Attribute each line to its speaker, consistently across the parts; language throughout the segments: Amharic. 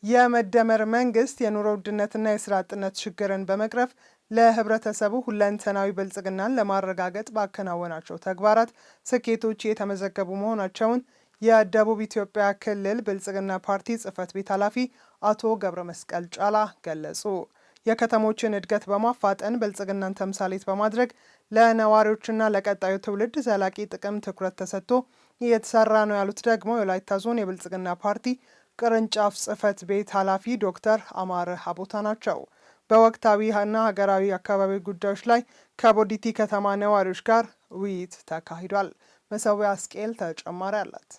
Speaker 1: የመደመር መንግስት የኑሮ ውድነትና የስራ አጥነት ችግርን በመቅረፍ ለህብረተሰቡ ሁለንተናዊ ብልጽግናን ለማረጋገጥ ባከናወናቸው ተግባራት ስኬቶች የተመዘገቡ መሆናቸውን የደቡብ ኢትዮጵያ ክልል ብልጽግና ፓርቲ ጽህፈት ቤት ኃላፊ አቶ ገብረመስቀል ጫላ ገለጹ። የከተሞችን እድገት በማፋጠን ብልጽግናን ተምሳሌት በማድረግ ለነዋሪዎችና ለቀጣዩ ትውልድ ዘላቂ ጥቅም ትኩረት ተሰጥቶ እየተሰራ ነው ያሉት ደግሞ የወላይታ ዞን የብልጽግና ፓርቲ ቅርንጫፍ ጽህፈት ቤት ኃላፊ ዶክተር አማረ አቦታ ናቸው። በወቅታዊና ሀገራዊ አካባቢ ጉዳዮች ላይ ከቦዲቲ ከተማ ነዋሪዎች ጋር ውይይት ተካሂዷል። መሰዊያ አስቄል ተጨማሪ አላት።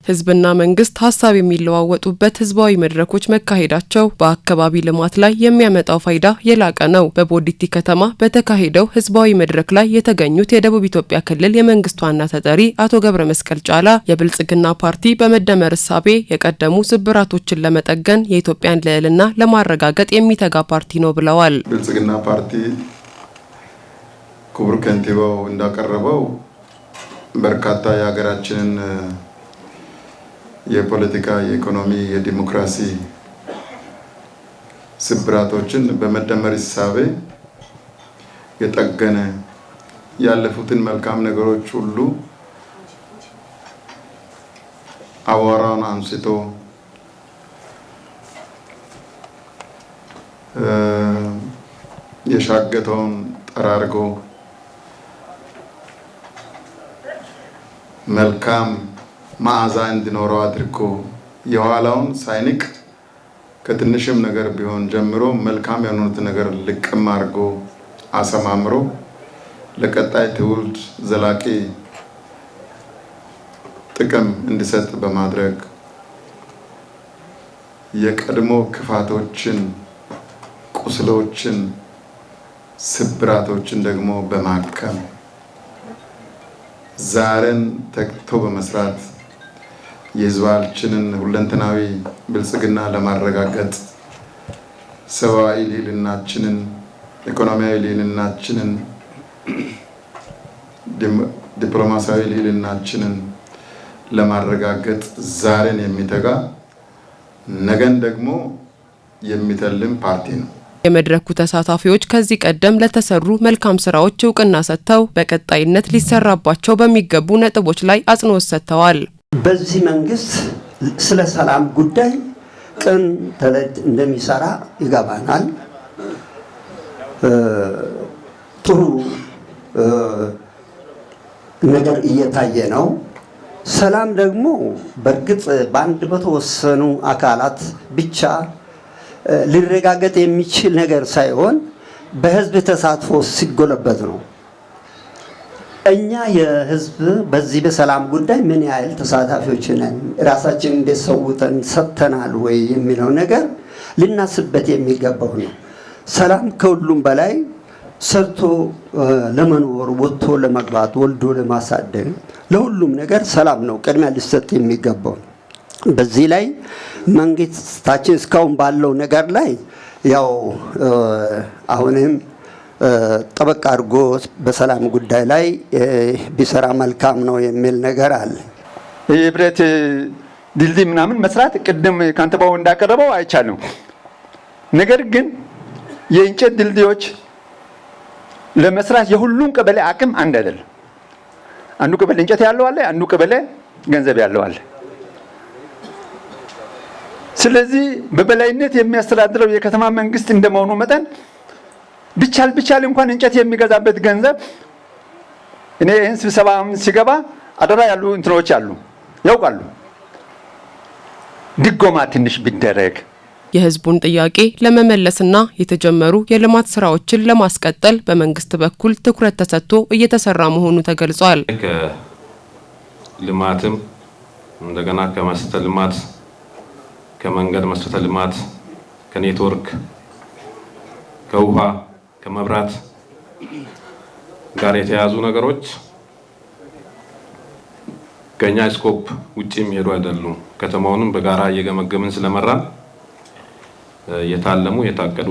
Speaker 2: ህዝብና መንግስት ሀሳብ የሚለዋወጡበት ህዝባዊ መድረኮች መካሄዳቸው በአካባቢ ልማት ላይ የሚያመጣው ፋይዳ የላቀ ነው። በቦዲቲ ከተማ በተካሄደው ህዝባዊ መድረክ ላይ የተገኙት የደቡብ ኢትዮጵያ ክልል የመንግስት ዋና ተጠሪ አቶ ገብረመስቀል ጫላ የብልጽግና ፓርቲ በመደመር እሳቤ የቀደሙ ስብራቶችን ለመጠገን የኢትዮጵያን ልዕልና ለማረጋገጥ የሚተጋ ፓርቲ ነው ብለዋል።
Speaker 3: ብልጽግና ፓርቲ ክቡር ከንቲባው እንዳቀረበው በርካታ የሀገራችንን የፖለቲካ፣ የኢኮኖሚ፣ የዲሞክራሲ ስብራቶችን በመደመር እሳቤ የጠገነ ያለፉትን መልካም ነገሮች ሁሉ አዋራውን አንስቶ የሻገተውን ጠራርጎ መልካም መዓዛ እንዲኖረው አድርጎ የኋላውን ሳይንቅ ከትንሽም ነገር ቢሆን ጀምሮ መልካም የሆኑት ነገር ልቅም አድርጎ አሰማምሮ ለቀጣይ ትውልድ ዘላቂ ጥቅም እንዲሰጥ በማድረግ የቀድሞ ክፋቶችን፣ ቁስሎችን፣ ስብራቶችን ደግሞ በማከም ዛሬን ተግቶ በመስራት የህዝባችንን ሁለንተናዊ ብልጽግና ለማረጋገጥ ሰብአዊ ልዕልናችንን፣ ኢኮኖሚያዊ ልዕልናችንን፣ ዲፕሎማሲያዊ ልዕልናችንን ለማረጋገጥ ዛሬን የሚተጋ ነገን ደግሞ የሚተልም ፓርቲ ነው።
Speaker 2: የመድረኩ ተሳታፊዎች ከዚህ ቀደም ለተሰሩ መልካም ስራዎች እውቅና ሰጥተው በቀጣይነት ሊሰራባቸው በሚገቡ ነጥቦች ላይ አጽንኦት ሰጥተዋል።
Speaker 4: በዚህ መንግስት ስለ ሰላም ጉዳይ ቀን ተሌት እንደሚሰራ ይገባናል። ጥሩ ነገር እየታየ ነው። ሰላም ደግሞ በእርግጥ በአንድ በተወሰኑ አካላት ብቻ ሊረጋገጥ የሚችል ነገር ሳይሆን በህዝብ ተሳትፎ ሲጎለበት ነው። እኛ የህዝብ በዚህ በሰላም ጉዳይ ምን ያህል ተሳታፊዎች ነን፣ ራሳችን እንደሰውተን ሰጥተናል ወይ የሚለው ነገር ልናስበት የሚገባው ነው። ሰላም ከሁሉም በላይ ሰርቶ ለመኖር፣ ወጥቶ ለመግባት፣ ወልዶ ለማሳደግ ለሁሉም ነገር ሰላም ነው ቅድሚያ ሊሰጥ የሚገባው። በዚህ ላይ መንግስታችን እስካሁን ባለው ነገር ላይ ያው አሁንም ጠበቅ አድርጎ በሰላም ጉዳይ ላይ ቢሰራ መልካም ነው የሚል ነገር አለ።
Speaker 5: የብረት ድልድይ ምናምን መስራት ቅድም ካንተባው እንዳቀረበው አይቻልም። ነገር ግን የእንጨት ድልድዮች ለመስራት የሁሉም ቀበሌ አቅም አንድ አይደለም። አንዱ ቀበሌ እንጨት ያለው አለ፣ አንዱ ቀበሌ ገንዘብ ያለው አለ። ስለዚህ በበላይነት የሚያስተዳድረው የከተማ መንግስት እንደመሆኑ መጠን ቢቻል እንኳን እንጨት የሚገዛበት ገንዘብ እኔ ይህን ስብሰባ ሲገባ አደራ ያሉ እንትኖች አሉ ያውቃሉ። ድጎማ ትንሽ ቢደረግ
Speaker 2: የህዝቡን ጥያቄ ለመመለስና የተጀመሩ የልማት ስራዎችን ለማስቀጠል በመንግስት በኩል ትኩረት ተሰጥቶ እየተሰራ መሆኑ ተገልጿል።
Speaker 6: ልማትም እንደገና ከመሰረተ ልማት፣ ከመንገድ መሰረተ ልማት፣ ከኔትወርክ፣ ከውሃ፣ ከመብራት ጋር የተያዙ ነገሮች ከኛ ስኮፕ ውጪ የሚሄዱ አይደሉም። ከተማውንም በጋራ እየገመገምን ስለመራን የታለሙ የታቀዱ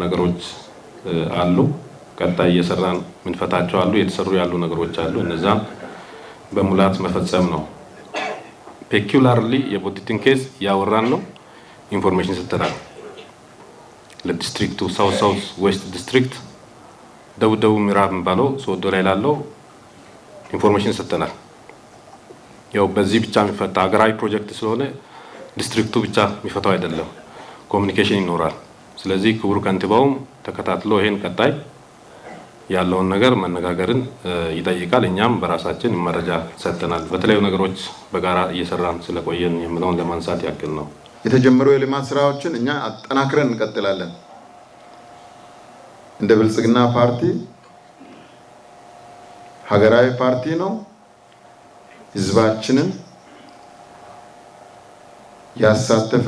Speaker 6: ነገሮች አሉ። ቀጣይ እየሰራን ምንፈታቸው አሉ። የተሰሩ ያሉ ነገሮች አሉ። እነዛም በሙላት መፈጸም ነው ፔኩላርሊ የቦዲቲን ኬዝ ያወራን ነው ኢንፎርሜሽን ሰጥተናል። ለዲስትሪክቱ ሳውዝ ዌስት ዲስትሪክት ደቡብ ምዕራብ ባለው ሶዶ ላይ ላለው ኢንፎርሜሽን ሰጥተናል። ያው በዚህ ብቻ የሚፈታ ሀገራዊ ፕሮጀክት ስለሆነ ዲስትሪክቱ ብቻ የሚፈታው አይደለም፣ ኮሙኒኬሽን ይኖራል። ስለዚህ ክቡር ከንቲባውም ተከታትሎ ይሄን ቀጣይ ያለውን ነገር መነጋገርን ይጠይቃል። እኛም በራሳችን መረጃ ሰጥተናል። በተለያዩ ነገሮች በጋራ እየሰራን ስለቆየን የምለውን ለማንሳት ያክል ነው።
Speaker 3: የተጀመሩ የልማት ስራዎችን እኛ አጠናክረን እንቀጥላለን። እንደ ብልጽግና ፓርቲ ሀገራዊ ፓርቲ ነው። ህዝባችንን ያሳተፈ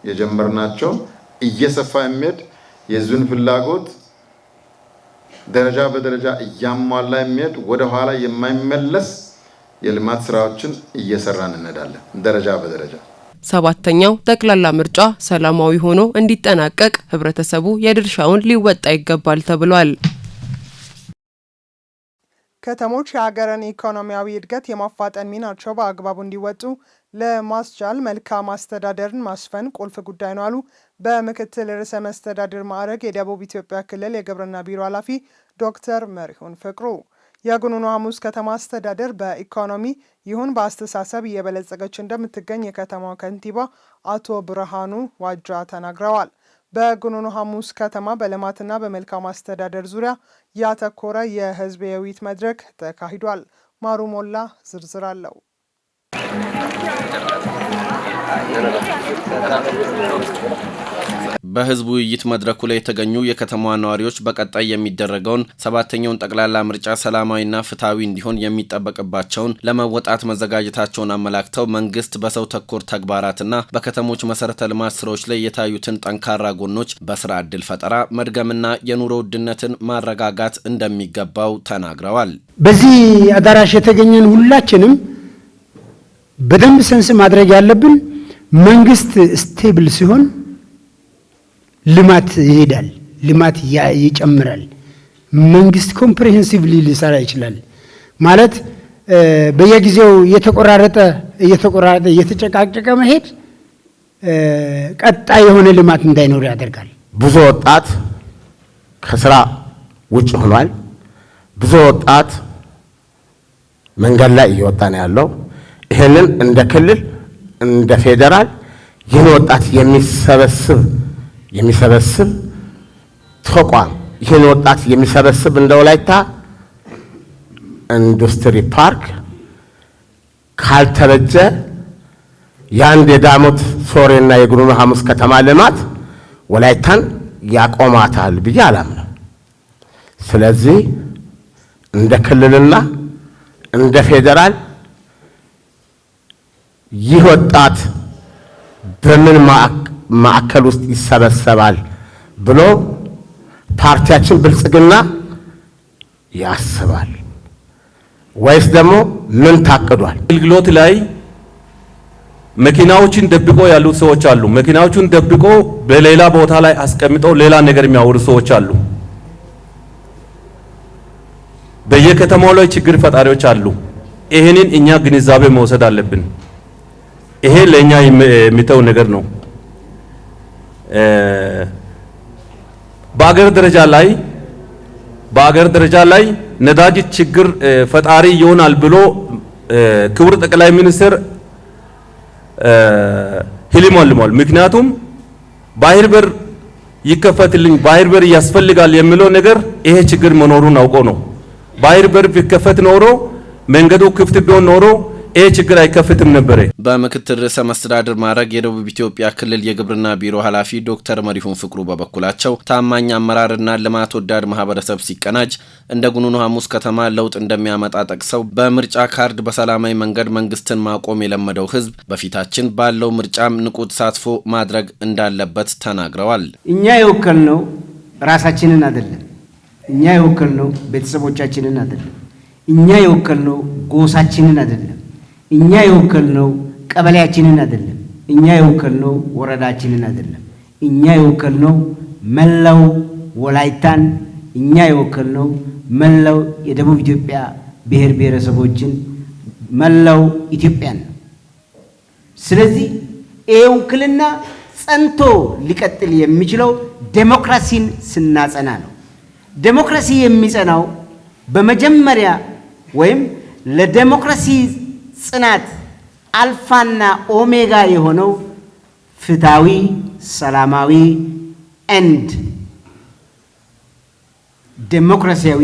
Speaker 3: የጀመርናቸው እየሰፋ የሚሄድ የህዝብን ፍላጎት ደረጃ በደረጃ እያሟላ የሚሄድ ወደ ኋላ የማይመለስ የልማት ስራዎችን እየሰራን እንሄዳለን ደረጃ በደረጃ።
Speaker 2: ሰባተኛው ጠቅላላ ምርጫ ሰላማዊ ሆኖ እንዲጠናቀቅ ህብረተሰቡ የድርሻውን ሊወጣ ይገባል ተብሏል።
Speaker 1: ከተሞች የሀገርን ኢኮኖሚያዊ እድገት የማፋጠን ሚናቸው በአግባቡ እንዲወጡ ለማስቻል መልካም አስተዳደርን ማስፈን ቁልፍ ጉዳይ ነው አሉ በምክትል ርዕሰ መስተዳድር ማዕረግ የደቡብ ኢትዮጵያ ክልል የግብርና ቢሮ ኃላፊ ዶክተር መሪሁን ፍቅሩ። የጉኑኑ ሐሙስ ከተማ አስተዳደር በኢኮኖሚ ይሁን በአስተሳሰብ እየበለጸገች እንደምትገኝ የከተማው ከንቲባ አቶ ብርሃኑ ዋጃ ተናግረዋል። በጉኑኑ ሐሙስ ከተማ በልማትና በመልካም አስተዳደር ዙሪያ ያተኮረ የህዝብ የውይይት መድረክ ተካሂዷል። ማሩ ሞላ ዝርዝር አለው።
Speaker 7: በህዝብ ውይይት መድረኩ ላይ የተገኙ የከተማዋ ነዋሪዎች በቀጣይ የሚደረገውን ሰባተኛውን ጠቅላላ ምርጫ ሰላማዊና ፍትሃዊ እንዲሆን የሚጠበቅባቸውን ለመወጣት መዘጋጀታቸውን አመላክተው መንግስት በሰው ተኮር ተግባራትና በከተሞች መሰረተ ልማት ስራዎች ላይ የታዩትን ጠንካራ ጎኖች በስራ ዕድል ፈጠራ መድገምና የኑሮ ውድነትን ማረጋጋት እንደሚገባው ተናግረዋል።
Speaker 8: በዚህ አዳራሽ የተገኘን ሁላችንም በደንብ ሰንስ ማድረግ ያለብን መንግስት ስቴብል ሲሆን ልማት ይሄዳል፣ ልማት ይጨምራል። መንግስት ኮምፕሬሄንሲቭሊ ሊሰራ ይችላል ማለት በየጊዜው እየተጨቃጨቀ መሄድ ቀጣይ የሆነ ልማት እንዳይኖር ያደርጋል።
Speaker 9: ብዙ ወጣት ከስራ ውጭ ሆኗል። ብዙ ወጣት መንገድ ላይ እየወጣ ነው ያለው። ይሄንን እንደ ክልል እንደ ፌደራል ይህን ወጣት የሚሰበስብ ተቋም ይህን ወጣት የሚሰበስብ እንደ ወላይታ ኢንዱስትሪ ፓርክ ካልተበጀ የአንድ የዳሞት ሶሬና የጉኑኑ ሐሙስ ከተማ ልማት ወላይታን ያቆማታል ብዬ አላምነው። ስለዚህ እንደ ክልልና እንደ ፌደራል ይህ ወጣት በምን ማዕከል ውስጥ ይሰበሰባል ብሎ ፓርቲያችን ብልጽግና ያስባል ወይስ ደግሞ ምን ታቅዷል?
Speaker 10: አገልግሎት ላይ መኪናዎችን ደብቆ ያሉት ሰዎች አሉ። መኪናዎችን ደብቆ በሌላ ቦታ ላይ አስቀምጠው ሌላ ነገር የሚያወሩ ሰዎች አሉ። በየከተማው ላይ ችግር ፈጣሪዎች አሉ። ይሄንን እኛ ግንዛቤ መውሰድ አለብን። ይሄ ለኛ የሚተው ነገር ነው። በአገር ደረጃ ላይ ነዳጅ ችግር ፈጣሪ ይሆናል ብሎ ክቡር ጠቅላይ ሚኒስትር ህልሟል። ምክንያቱም ባህር በር ይከፈትልኝ፣ ባህር በር ያስፈልጋል የሚለው ነገር ይሄ ችግር መኖሩን አውቆ ነው። ባህር በር ቢከፈት ኖሮ መንገዱ ክፍት ቢሆን ኖሮ ይሄ ችግር አይከፍትም ነበር።
Speaker 7: በምክትል ርዕሰ መስተዳድር ማዕረግ የደቡብ ኢትዮጵያ ክልል የግብርና ቢሮ ኃላፊ ዶክተር መሪሁን ፍቅሩ በበኩላቸው ታማኝ አመራርና ልማት ወዳድ ማህበረሰብ ሲቀናጅ እንደ ጉኑኑ ሐሙስ ከተማ ለውጥ እንደሚያመጣ ጠቅሰው በምርጫ ካርድ በሰላማዊ መንገድ መንግስትን ማቆም የለመደው ህዝብ በፊታችን ባለው ምርጫም ንቁ ተሳትፎ ማድረግ እንዳለበት ተናግረዋል።
Speaker 8: እኛ የወከልነው ራሳችንን አይደለም። እኛ የወከልነው ቤተሰቦቻችንን አይደለም። እኛ የወከልነው ጎሳችንን አይደለም። እኛ የወከልነው ቀበሌያችንን አይደለም። እኛ የወከልነው ወረዳችንን አይደለም። እኛ የወከልነው መላው ወላይታን፣ እኛ የወከልነው መላው የደቡብ ኢትዮጵያ ብሔር ብሔረሰቦችን፣ መላው ኢትዮጵያን። ስለዚህ ይሄ ውክልና ጸንቶ ሊቀጥል የሚችለው ዴሞክራሲን ስናጸና ነው። ዴሞክራሲ የሚጸናው በመጀመሪያ ወይም ለዴሞክራሲ ጽናት አልፋና ኦሜጋ የሆነው ፍትሃዊ፣ ሰላማዊ ኤንድ ዴሞክራሲያዊ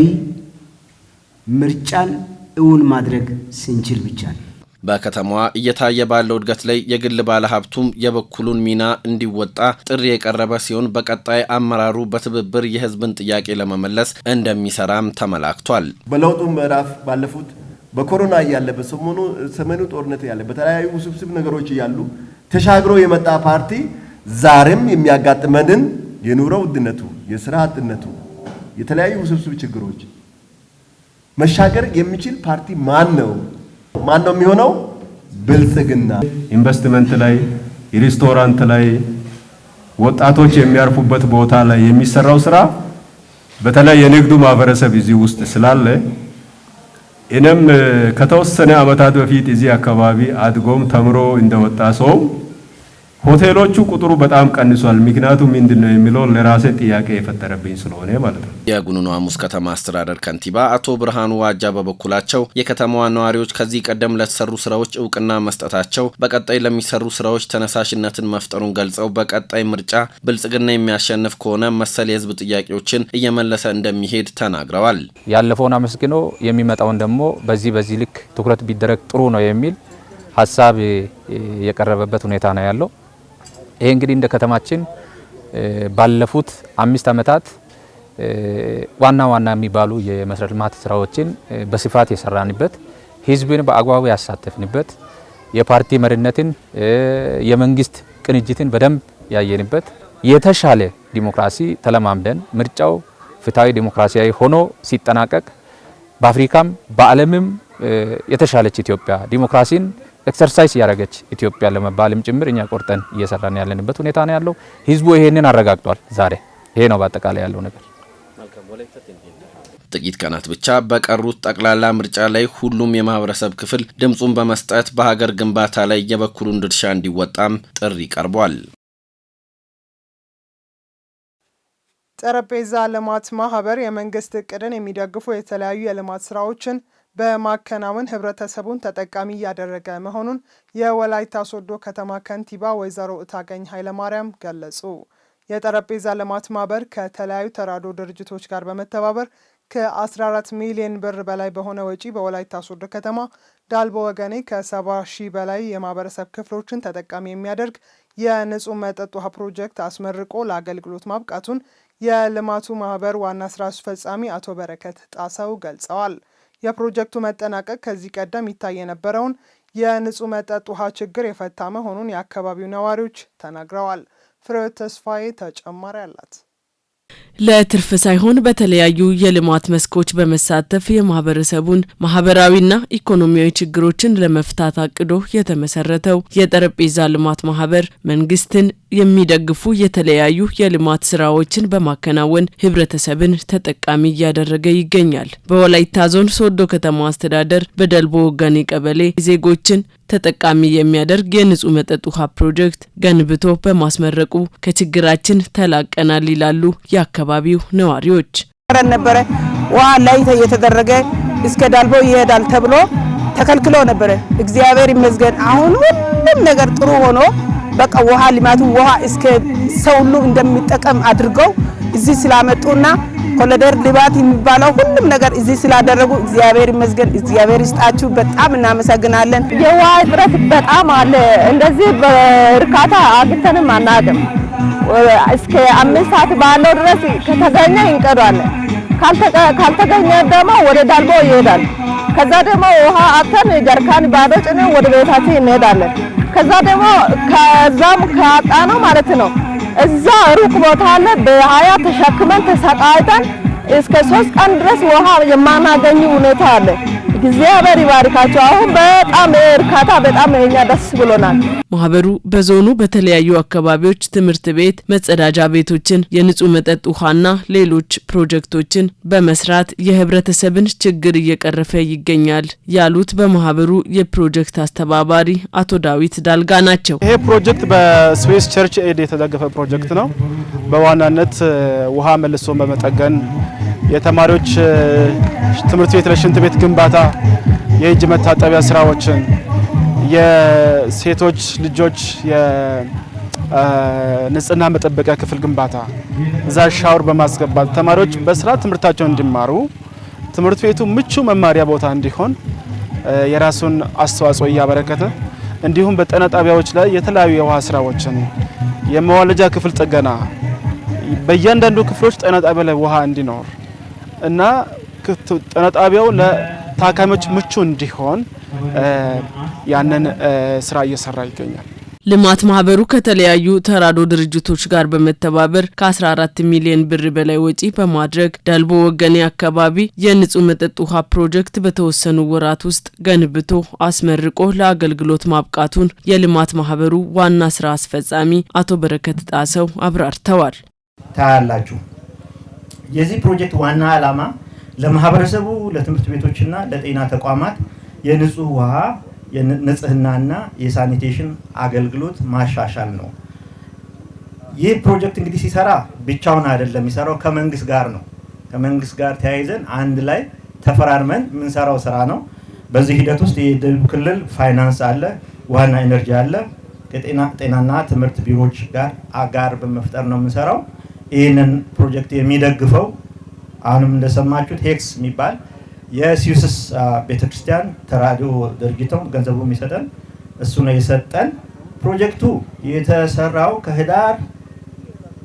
Speaker 8: ምርጫን እውን ማድረግ ስንችል ብቻ ነው።
Speaker 7: በከተማዋ እየታየ ባለው እድገት ላይ የግል ባለሀብቱም የበኩሉን ሚና እንዲወጣ ጥሪ የቀረበ ሲሆን በቀጣይ አመራሩ በትብብር የህዝብን ጥያቄ ለመመለስ እንደሚሰራም ተመላክቷል።
Speaker 11: በለውጡ ምዕራፍ ባለፉት በኮሮና ያለ በሰሜኑ ጦርነት ያለ በተለያዩ ውስብስብ ነገሮች ያሉ ተሻግሮ የመጣ ፓርቲ ዛሬም የሚያጋጥመንን የኑሮ ውድነቱ፣ የሥራ አጥነቱ፣ የተለያዩ ውስብስብ ችግሮች መሻገር የሚችል ፓርቲ ማን ነው የሚሆነው? ብልጽግና።
Speaker 10: ኢንቨስትመንት ላይ፣ ሬስቶራንት ላይ፣ ወጣቶች የሚያርፉበት ቦታ ላይ የሚሰራው ስራ በተለይ የንግዱ ማህበረሰብ እዚህ ውስጥ ስላለ እኔም ከተወሰነ አመታት በፊት እዚህ አካባቢ አድጎም ተምሮ እንደወጣ ሰው ሆቴሎቹ ቁጥሩ በጣም ቀንሷል። ምክንያቱም ምንድነው የሚለው ለራሴ ጥያቄ የፈጠረብኝ ስለሆነ ማለት ነው።
Speaker 7: የጉኑኑ ሐሙስ ከተማ አስተዳደር ከንቲባ አቶ ብርሃኑ ዋጃ በበኩላቸው የከተማዋ ነዋሪዎች ከዚህ ቀደም ለተሰሩ ስራዎች እውቅና መስጠታቸው በቀጣይ ለሚሰሩ ስራዎች ተነሳሽነትን መፍጠሩን ገልጸው በቀጣይ ምርጫ ብልጽግና የሚያሸንፍ ከሆነ መሰል የህዝብ ጥያቄዎችን እየመለሰ እንደሚሄድ ተናግረዋል።
Speaker 12: ያለፈውን አመስግኖ የሚመጣውን ደግሞ በዚህ ልክ ትኩረት ቢደረግ ጥሩ ነው የሚል ሐሳብ የቀረበበት ሁኔታ ነው ያለው። ይሄ እንግዲህ እንደ ከተማችን ባለፉት 5 አመታት ዋና የሚባሉ የመሰረተ ልማት ስራዎችን በስፋት የሰራንበት፣ ህዝብን በአግባቡ ያሳተፍንበት፣ የፓርቲ መሪነትን የመንግስት ቅንጅትን በደንብ ያየንበት፣ የተሻለ ዲሞክራሲ ተለማምደን ምርጫው ፍትሃዊ ዲሞክራሲያዊ ሆኖ ሲጠናቀቅ በአፍሪካም በዓለምም የተሻለች ኢትዮጵያ ዲሞክራሲን ኤክሰርሳይዝ ያደረገች ኢትዮጵያ ለመባልም ጭምር እኛ ቆርጠን እየሰራን ያለንበት ሁኔታ ነው ያለው። ህዝቡ ይሄንን አረጋግጧል። ዛሬ ይሄ ነው በአጠቃላይ ያለው ነገር።
Speaker 7: ጥቂት ቀናት ብቻ በቀሩት ጠቅላላ ምርጫ ላይ ሁሉም የማህበረሰብ ክፍል ድምጹን በመስጠት በሀገር ግንባታ ላይ የበኩሉን ድርሻ እንዲወጣም ጥሪ ቀርቧል።
Speaker 1: ጠረጴዛ ልማት ማህበር የመንግስት እቅድን የሚደግፉ የተለያዩ የልማት ስራዎችን በማከናወን ህብረተሰቡን ተጠቃሚ እያደረገ መሆኑን የወላይታ ሶዶ ከተማ ከንቲባ ወይዘሮ እታገኝ ኃይለማርያም ገለጹ። የጠረጴዛ ልማት ማህበር ከተለያዩ ተራድኦ ድርጅቶች ጋር በመተባበር ከ14 ሚሊዮን ብር በላይ በሆነ ወጪ በወላይታ ሶዶ ከተማ ዳልቦ ወገኔ ከ70 ሺህ በላይ የማህበረሰብ ክፍሎችን ተጠቃሚ የሚያደርግ የንጹህ መጠጥ ውሃ ፕሮጀክት አስመርቆ ለአገልግሎት ማብቃቱን የልማቱ ማህበር ዋና ስራ አስፈጻሚ አቶ በረከት ጣሰው ገልጸዋል። የፕሮጀክቱ መጠናቀቅ ከዚህ ቀደም ይታይ የነበረውን የንጹህ መጠጥ ውሃ ችግር የፈታ መሆኑን የአካባቢው ነዋሪዎች ተናግረዋል። ፍሬው ተስፋዬ ተጨማሪ አላት።
Speaker 2: ለትርፍ ሳይሆን በተለያዩ የልማት መስኮች በመሳተፍ የማህበረሰቡን ማህበራዊና ኢኮኖሚያዊ ችግሮችን ለመፍታት አቅዶ የተመሰረተው የጠረጴዛ ልማት ማህበር መንግስትን የሚደግፉ የተለያዩ የልማት ስራዎችን በማከናወን ህብረተሰብን ተጠቃሚ እያደረገ ይገኛል። በወላይታ ዞን ሶዶ ከተማ አስተዳደር በደልቦ ወገኔ ቀበሌ ዜጎችን ተጠቃሚ የሚያደርግ የንጹህ መጠጥ ውሃ ፕሮጀክት ገንብቶ በማስመረቁ ከችግራችን ተላቀናል ይላሉ የአካባቢው ነዋሪዎች።
Speaker 13: ነበረ ውሃ ላይ የተደረገ እስከ ዳልቦ ይሄዳል ተብሎ ተከልክሎ ነበረ። እግዚአብሔር ይመስገን አሁን ሁሉም ነገር ጥሩ ሆኖ በቃ ውሃ ልማቱ ውሃ እስከ ሰው ሁሉ እንደሚጠቀም አድርገው እዚህ ስላመጡና ኮሪደር ልማት የሚባለው ሁሉም ነገር እዚህ ስላደረጉ እግዚአብሔር ይመስገን፣ እግዚአብሔር ይስጣችሁ። በጣም እናመሰግናለን።
Speaker 14: የውሃ እጥረት በጣም አለ። እንደዚህ በርካታ አግኝተንም አናውቅም። እስከ 5 ሰዓት ባለው ድረስ ከተገኘ እንቀዳለን፣ ካልተገኘ ደግሞ ወደ ዳልቦ ይሄዳል። ከዛ ደግሞ ውሃ አጥተን ጀርካን ባዶ ጭነን ወደ ቤታችን እንሄዳለን። ከዛ ደግሞ ከዛም ካጣ ነው ማለት ነው እዛ ሩቅ ቦታ አለ በ20 ተሸክመን ተሰቃይተን እስከ 3 ቀን ድረስ ውሃ የማናገኝ ሁኔታ አለ። እግዚአብሔር ይባርካቸው። አሁን በጣም እርካታ በጣም እኛ ደስ ብሎናል።
Speaker 2: ማህበሩ በዞኑ በተለያዩ አካባቢዎች ትምህርት ቤት፣ መጸዳጃ ቤቶችን፣ የንጹህ መጠጥ ውሃና ሌሎች ፕሮጀክቶችን በመስራት የህብረተሰብን ችግር እየቀረፈ ይገኛል ያሉት በማህበሩ የፕሮጀክት አስተባባሪ አቶ ዳዊት ዳልጋ ናቸው።
Speaker 15: ይሄ ፕሮጀክት በስዊስ ቸርች ኤድ የተደገፈ ፕሮጀክት ነው። በዋናነት ውሃ መልሶ በመጠገን የተማሪዎች ትምህርት ቤት ለሽንት ቤት ግንባታ፣ የእጅ መታጠቢያ ስራዎችን፣ የሴቶች ልጆች የንጽህና መጠበቂያ ክፍል ግንባታ፣ እዛ ሻወር በማስገባት ተማሪዎች በስርዓት ትምህርታቸውን እንዲማሩ ትምህርት ቤቱ ምቹ መማሪያ ቦታ እንዲሆን የራሱን አስተዋጽኦ እያበረከተ እንዲሁም በጤና ጣቢያዎች ላይ የተለያዩ የውሃ ስራዎችን፣ የመዋለጃ ክፍል ጥገና፣ በእያንዳንዱ ክፍሎች ጤና ጣቢያ ላይ ውሃ እንዲኖር እና ጤና ጣቢያው ለታካሚዎች ምቹ እንዲሆን ያንን ስራ እየሰራ ይገኛል።
Speaker 2: ልማት ማህበሩ ከተለያዩ ተራዶ ድርጅቶች ጋር በመተባበር ከ14 ሚሊዮን ብር በላይ ወጪ በማድረግ ዳልቦ ወገኔ አካባቢ የንጹህ መጠጥ ውሃ ፕሮጀክት በተወሰኑ ወራት ውስጥ ገንብቶ አስመርቆ ለአገልግሎት ማብቃቱን የልማት ማህበሩ ዋና ስራ አስፈጻሚ አቶ በረከት ጣሰው አብራርተዋል።
Speaker 16: ታያላችሁ የዚህ ፕሮጀክት ዋና ዓላማ ለማህበረሰቡ ለትምህርት ቤቶችና ለጤና ተቋማት የንጹህ ውሃ የንጽህናና የሳኒቴሽን አገልግሎት ማሻሻል ነው። ይህ ፕሮጀክት እንግዲህ ሲሰራ ብቻውን አይደለም የሚሰራው፣ ከመንግስት ጋር ነው። ከመንግስት ጋር ተያይዘን አንድ ላይ ተፈራርመን የምንሰራው ስራ ነው። በዚህ ሂደት ውስጥ የደቡብ ክልል ፋይናንስ አለ፣ ውሃና ኢነርጂ አለ፣ ከጤናና ትምህርት ቢሮዎች ጋር በመፍጠር ነው የምንሰራው። ይህንን ፕሮጀክት የሚደግፈው አሁንም እንደሰማችሁት ሄክስ የሚባል የስዊስ ቤተክርስቲያን ተራድኦ ድርጅት ነው ገንዘቡ የሚሰጠን እሱ ነው የሰጠን። ፕሮጀክቱ የተሰራው ከህዳር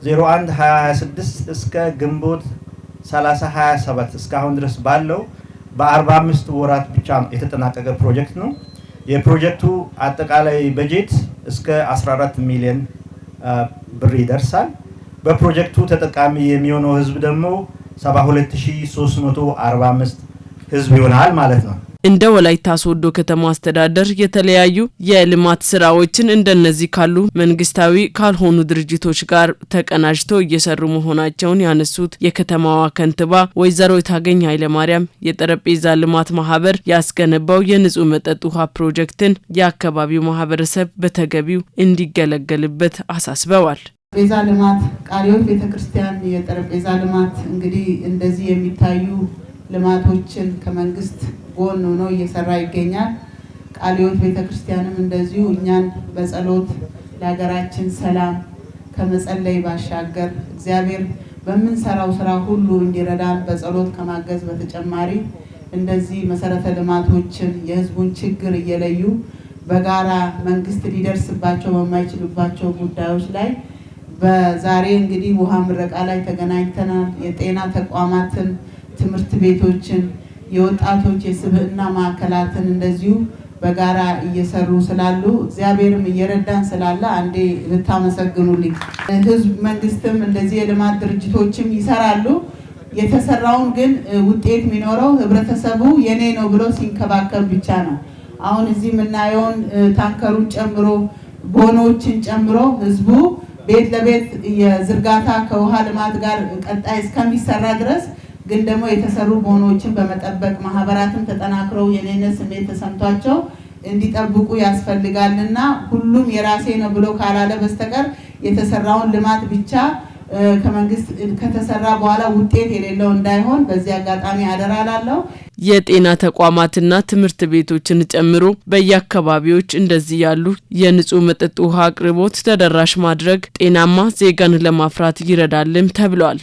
Speaker 16: 01 2026 እስከ ግንቦት 30 27 እስካሁን ድረስ ባለው በ45 ወራት ብቻ የተጠናቀቀ ፕሮጀክት ነው። የፕሮጀክቱ አጠቃላይ በጀት እስከ 14 ሚሊዮን ብር ይደርሳል። በፕሮጀክቱ ተጠቃሚ የሚሆነው ህዝብ ደግሞ 72345 ህዝብ ይሆናል ማለት ነው።
Speaker 2: እንደ ወላይታ ሶዶ ከተማ አስተዳደር የተለያዩ የልማት ስራዎችን እንደነዚህ ካሉ መንግስታዊ ካልሆኑ ድርጅቶች ጋር ተቀናጅተው እየሰሩ መሆናቸውን ያነሱት የከተማዋ ከንቲባ ወይዘሮ ታገኝ ኃይለማርያም የጠረጴዛ ልማት ማህበር ያስገነባው የንጹህ መጠጥ ውሃ ፕሮጀክትን የአካባቢው ማህበረሰብ በተገቢው እንዲገለገልበት አሳስበዋል።
Speaker 17: ጠረጴዛ ልማት ቃልዮት ቤተክርስቲያን የጠረጴዛ ልማት እንግዲህ እንደዚህ የሚታዩ ልማቶችን ከመንግስት ጎን ሆኖ እየሰራ ይገኛል። ቃልዮት ቤተክርስቲያንም እንደዚሁ እኛን በጸሎት ለሀገራችን ሰላም ከመጸለይ ባሻገር እግዚአብሔር በምንሰራው ስራ ሁሉ እንዲረዳን በጸሎት ከማገዝ በተጨማሪ እንደዚህ መሰረተ ልማቶችን የህዝቡን ችግር እየለዩ በጋራ መንግስት ሊደርስባቸው በማይችሉባቸው ጉዳዮች ላይ በዛሬ እንግዲህ ውሃ ምረቃ ላይ ተገናኝተናል። የጤና ተቋማትን፣ ትምህርት ቤቶችን፣ የወጣቶች የስብዕና ማዕከላትን እንደዚሁ በጋራ እየሰሩ ስላሉ እግዚአብሔርም እየረዳን ስላለ አንዴ ልታመሰግኑልኝ። ህዝብ መንግስትም እንደዚህ የልማት ድርጅቶችም ይሰራሉ። የተሰራውን ግን ውጤት የሚኖረው ህብረተሰቡ የኔ ነው ብሎ ሲንከባከብ ብቻ ነው። አሁን እዚህ የምናየውን ታንከሩን ጨምሮ ቦኖችን ጨምሮ ህዝቡ ቤት ለቤት የዝርጋታ ከውሃ ልማት ጋር ቀጣይ እስከሚሰራ ድረስ ግን ደግሞ የተሰሩ ቦኖችን በመጠበቅ ማህበራትን ተጠናክረው የኔነት ስሜት ተሰምቷቸው እንዲጠብቁ ያስፈልጋልና ሁሉም የራሴ ነው ብሎ ካላለ በስተቀር የተሰራውን ልማት ብቻ ከመንግስት ከተሰራ በኋላ ውጤት የሌለው እንዳይሆን በዚህ አጋጣሚ አደራ ላለው
Speaker 2: የጤና ተቋማትና ትምህርት ቤቶችን ጨምሮ በየአካባቢዎች እንደዚህ ያሉ የንጹህ መጠጥ ውሃ አቅርቦት ተደራሽ ማድረግ ጤናማ ዜጋን ለማፍራት ይረዳልም ተብሏል።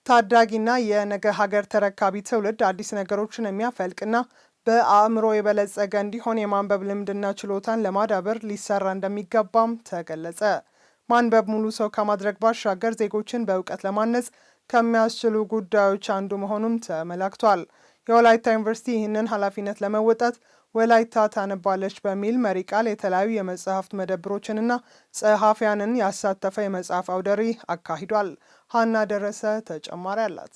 Speaker 1: ታዳጊና የነገ ሀገር ተረካቢ ትውልድ አዲስ ነገሮችን የሚያፈልቅና በአእምሮ የበለጸገ እንዲሆን የማንበብ ልምድና ችሎታን ለማዳበር ሊሰራ እንደሚገባም ተገለጸ። ማንበብ ሙሉ ሰው ከማድረግ ባሻገር ዜጎችን በእውቀት ለማነጽ ከሚያስችሉ ጉዳዮች አንዱ መሆኑም ተመላክቷል። የወላይታ ዩኒቨርሲቲ ይህንን ኃላፊነት ለመወጣት ወላይታ ታነባለች በሚል መሪ ቃል የተለያዩ የመጽሐፍት መደብሮችንና ጸሐፊያንን ያሳተፈ የመጽሐፍ አውደ ርዕይ አካሂዷል። ሀና ደረሰ ተጨማሪ አላት።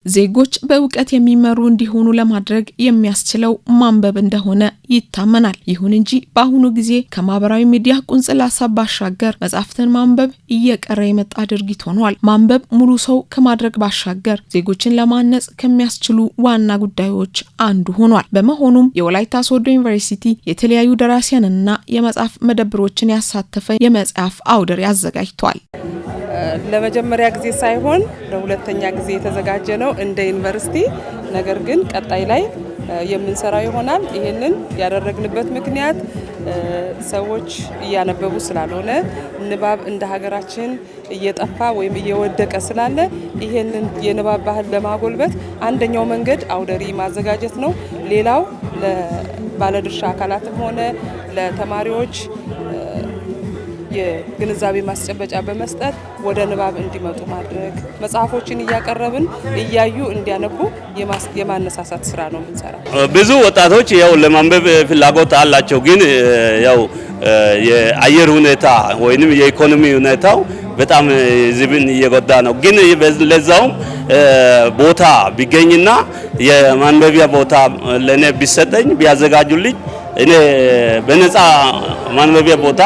Speaker 18: ዜጎች በእውቀት የሚመሩ እንዲሆኑ ለማድረግ የሚያስችለው ማንበብ እንደሆነ ይታመናል። ይሁን እንጂ በአሁኑ ጊዜ ከማህበራዊ ሚዲያ ቁንጽል ሀሳብ ባሻገር መጻሕፍትን ማንበብ እየቀረ የመጣ ድርጊት ሆኗል። ማንበብ ሙሉ ሰው ከማድረግ ባሻገር ዜጎችን ለማነጽ ከሚያስችሉ ዋና ጉዳዮች አንዱ ሆኗል። በመሆኑም የወላይታ ሶዶ ዩኒቨርሲቲ የተለያዩ ደራሲያንና የመጽሐፍ መደብሮችን ያሳተፈ የመጽሐፍ አውደ ርዕይ አዘጋጅቷል።
Speaker 19: ለመጀመሪያ ጊዜ ሳይሆን ለሁለተኛ ጊዜ የተዘጋጀ ነው እንደ ዩኒቨርሲቲ። ነገር ግን ቀጣይ ላይ የምንሰራው ይሆናል። ይሄንን ያደረግንበት ምክንያት ሰዎች እያነበቡ ስላልሆነ ንባብ እንደ ሀገራችን እየጠፋ ወይም እየወደቀ ስላለ ይሄንን የንባብ ባህል ለማጎልበት አንደኛው መንገድ አውደ ርዕይ ማዘጋጀት ነው። ሌላው ለባለድርሻ አካላትም ሆነ ለተማሪዎች የግንዛቤ ማስጨበጫ በመስጠት ወደ ንባብ እንዲመጡ ማድረግ፣ መጽሐፎችን እያቀረብን እያዩ እንዲያነቡ የማነሳሳት ስራ ነው የምንሰራው።
Speaker 20: ብዙ ወጣቶች ያው ለማንበብ ፍላጎት አላቸው፣ ግን ያው የአየር ሁኔታ ወይንም የኢኮኖሚ ሁኔታው በጣም ህዝብን እየጎዳ ነው። ግን ለዛውም ቦታ ቢገኝና የማንበቢያ ቦታ ለኔ ቢሰጠኝ ቢያዘጋጁልኝ እኔ በነፃ ማንበቢያ ቦታ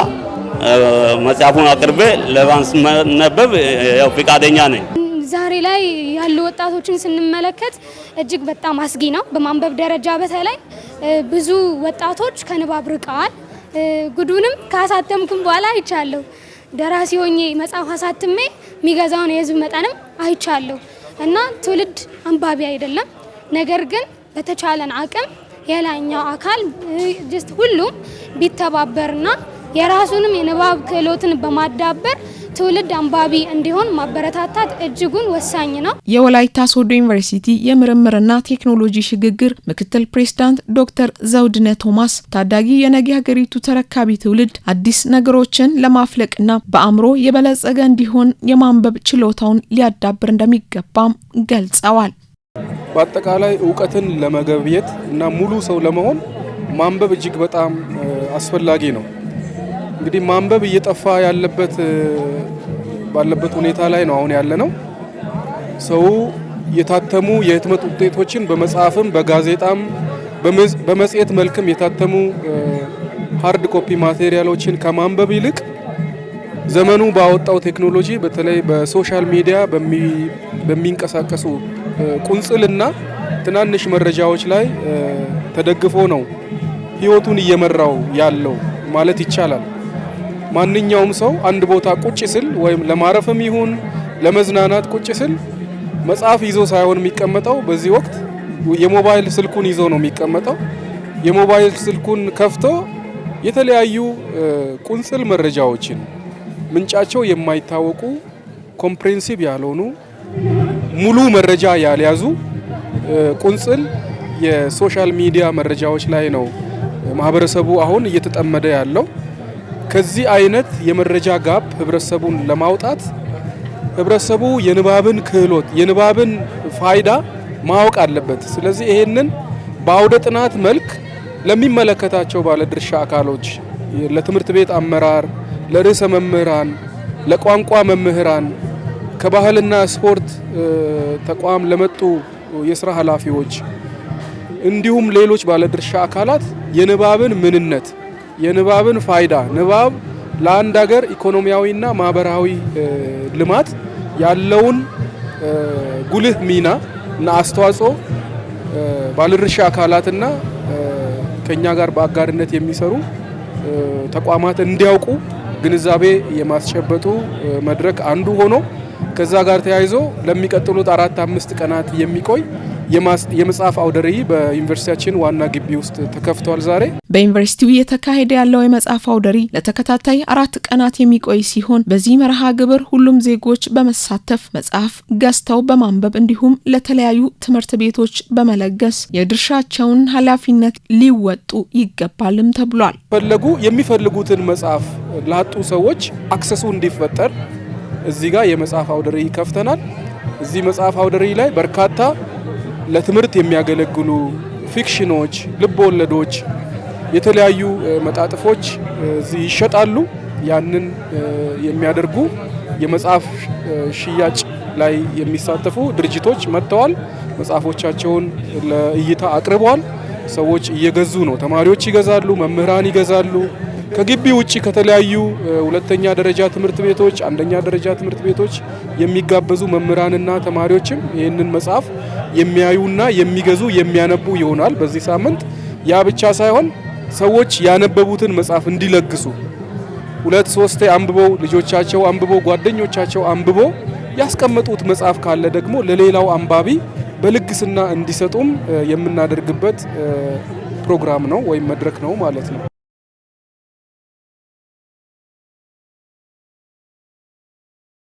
Speaker 20: መጽሐፉን አቅርቤ ለማስነበብ ያው ፍቃደኛ ነኝ።
Speaker 21: ዛሬ ላይ ያሉ ወጣቶችን ስንመለከት እጅግ በጣም አስጊ ነው። በማንበብ ደረጃ በተለይ ብዙ ወጣቶች ከንባብ ርቀዋል። ጉዱንም ካሳተምኩም በኋላ አይቻለሁ። ደራሲ ሆኜ መጽሐፍ አሳትሜ የሚገዛውን የህዝብ መጠንም አይቻለሁ እና ትውልድ አንባቢ አይደለም። ነገር ግን በተቻለን አቅም የላይኛው አካል ሁሉም ቢተባበርና የራሱንም የንባብ ክህሎትን በማዳበር ትውልድ አንባቢ እንዲሆን ማበረታታት እጅጉን ወሳኝ ነው።
Speaker 18: የወላይታ ሶዶ ዩኒቨርሲቲ የምርምርና ቴክኖሎጂ ሽግግር ምክትል ፕሬዝዳንት ዶክተር ዘውድነ ቶማስ ታዳጊ የነገ ሀገሪቱ ተረካቢ ትውልድ አዲስ ነገሮችን ለማፍለቅና በአእምሮ የበለጸገ እንዲሆን የማንበብ ችሎታውን ሊያዳብር እንደሚገባም ገልጸዋል።
Speaker 15: በአጠቃላይ እውቀትን ለመገብየት እና ሙሉ ሰው ለመሆን ማንበብ እጅግ በጣም አስፈላጊ ነው። እንግዲህ ማንበብ እየጠፋ ባለበት ሁኔታ ላይ ነው አሁን ያለነው። ሰው የታተሙ የህትመት ውጤቶችን በመጽሐፍም በጋዜጣም በመጽሔት መልክም የታተሙ ሃርድ ኮፒ ማቴሪያሎችን ከማንበብ ይልቅ ዘመኑ ባወጣው ቴክኖሎጂ በተለይ በሶሻል ሚዲያ በሚንቀሳቀሱ ቁንጽልና ትናንሽ መረጃዎች ላይ ተደግፎ ነው ህይወቱን እየመራው ያለው ማለት ይቻላል። ማንኛውም ሰው አንድ ቦታ ቁጭ ስል ወይም ለማረፍም ይሁን ለመዝናናት ቁጭ ስል መጽሐፍ ይዞ ሳይሆን የሚቀመጠው በዚህ ወቅት የሞባይል ስልኩን ይዞ ነው የሚቀመጠው። የሞባይል ስልኩን ከፍቶ የተለያዩ ቁንጽል መረጃዎችን ምንጫቸው የማይታወቁ ኮምፕሬንሲቭ ያልሆኑ ሙሉ መረጃ ያልያዙ ቁንጽል የሶሻል ሚዲያ መረጃዎች ላይ ነው ማህበረሰቡ አሁን እየተጠመደ ያለው። ከዚህ አይነት የመረጃ ጋፕ ህብረተሰቡን ለማውጣት ህብረተሰቡ የንባብን ክህሎት የንባብን ፋይዳ ማወቅ አለበት። ስለዚህ ይሄንን በአውደ ጥናት መልክ ለሚመለከታቸው ባለድርሻ አካሎች፣ ለትምህርት ቤት አመራር፣ ለርዕሰ መምህራን፣ ለቋንቋ መምህራን፣ ከባህልና ስፖርት ተቋም ለመጡ የስራ ኃላፊዎች እንዲሁም ሌሎች ባለድርሻ አካላት የንባብን ምንነት የንባብን ፋይዳ ንባብ ለአንድ ሀገር ኢኮኖሚያዊና ማህበራዊ ልማት ያለውን ጉልህ ሚና እና አስተዋጽኦ ባለድርሻ አካላትና ከኛ ጋር በአጋርነት የሚሰሩ ተቋማት እንዲያውቁ ግንዛቤ የማስጨበጡ መድረክ አንዱ ሆኖ ከዛ ጋር ተያይዞ ለሚቀጥሉት 4-5 ቀናት የሚቆይ የመጽሐፍ አውደ ርዕይ በዩኒቨርሲቲያችን ዋና ግቢ ውስጥ ተከፍቷል። ዛሬ
Speaker 18: በዩኒቨርሲቲው እየተካሄደ ያለው የመጽሐፍ አውደ ርዕይ ለተከታታይ 4 ቀናት የሚቆይ ሲሆን በዚህ መርሃ ግብር ሁሉም ዜጎች በመሳተፍ መጽሐፍ ገዝተው በማንበብ እንዲሁም ለተለያዩ ትምህርት ቤቶች በመለገስ የድርሻቸውን ኃላፊነት ሊወጡ ይገባልም ተብሏል።
Speaker 15: የሚፈልጉትን መጽሐፍ ላጡ ሰዎች አክሰሱ እንዲፈጠር እዚህ ጋር የመጽሐፍ አውደ ርዕይ ከፍተናል። እዚህ መጽሐፍ አውደ ርዕይ ላይ በርካታ ለትምህርት የሚያገለግሉ ፊክሽኖች፣ ልብ ወለዶች፣ የተለያዩ መጣጥፎች እዚህ ይሸጣሉ። ያንን የሚያደርጉ የመጽሐፍ ሽያጭ
Speaker 4: ላይ የሚሳተፉ ድርጅቶች መጥተዋል። መጽሐፎቻቸውን ለእይታ አቅርበዋል። ሰዎች እየገዙ ነው። ተማሪዎች ይገዛሉ፣ መምህራን ይገዛሉ። ከግቢ ውጪ ከተለያዩ ሁለተኛ ደረጃ ትምህርት ቤቶች፣ አንደኛ ደረጃ ትምህርት ቤቶች የሚጋበዙ መምህራንና ተማሪዎችም ይህንን መጽሐፍ የሚያዩና የሚገዙ የሚያነቡ ይሆናል በዚህ ሳምንት። ያ ብቻ ሳይሆን ሰዎች ያነበቡትን መጽሐፍ እንዲለግሱ 2-3 አንብበው ልጆቻቸው አንብበው ጓደኞቻቸው አንብበው ያስቀመጡት መጽሐፍ ካለ ደግሞ ለሌላው አንባቢ በልግስና እንዲሰጡም የምናደርግበት ፕሮግራም ነው ወይም መድረክ ነው ማለት ነው።